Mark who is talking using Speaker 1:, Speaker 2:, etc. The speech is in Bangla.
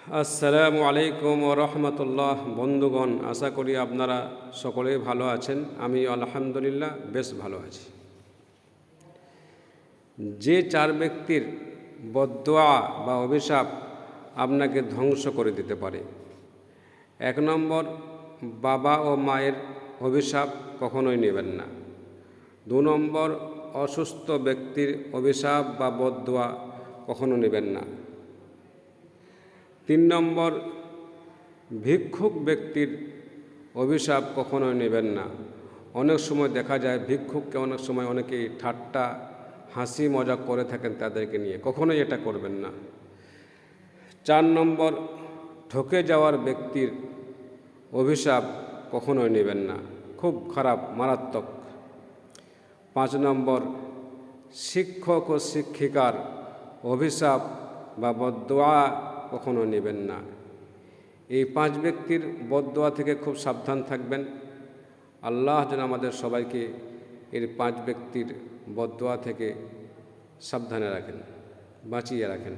Speaker 1: আসসালামু আলাইকুম ওয়া রাহমাতুল্লাহ। বন্ধুগণ, আশা করি আপনারা সকলেই ভালো আছেন। আমি আলহামদুলিল্লাহ বেশ ভালো আছি। যে চার ব্যক্তির বদদোয়া বা অভিশাপ আপনাকে ধ্বংস করে দিতে পারে। 1 নম্বর, বাবা ও মায়ের অভিশাপ কখনোই নেবেন না। 2 নম্বর, অসুস্থ ব্যক্তির অভিশাপ বা বদদোয়া কখনো নেবেন না। 3 নম্বর, ভিক্ষুক ব্যক্তির অভিশাপ কখনোই নেবেন না। অনেক সময় দেখা যায় ভিক্ষুককে অনেক সময় অনেকেই ঠাট্টা হাসি মজাক করে থাকেন তাদেরকে নিয়ে, কখনোই এটা করবেন না। 4 নম্বর, ঠকে যাওয়ার ব্যক্তির অভিশাপ কখনোই নেবেন না, খুব খারাপ, মারাত্মক। 5 নম্বর, শিক্ষক ও শিক্ষিকার অভিশাপ বা বদদোয়া কখনো নেবেন না। এই 5 ব্যক্তির বদদোয়া থেকে খুব সাবধান থাকবেন। আল্লাহ যেন আমাদের সবাইকে এর 5 ব্যক্তির বদদোয়া থেকে সাবধানে রাখেন, বাঁচিয়ে রাখেন।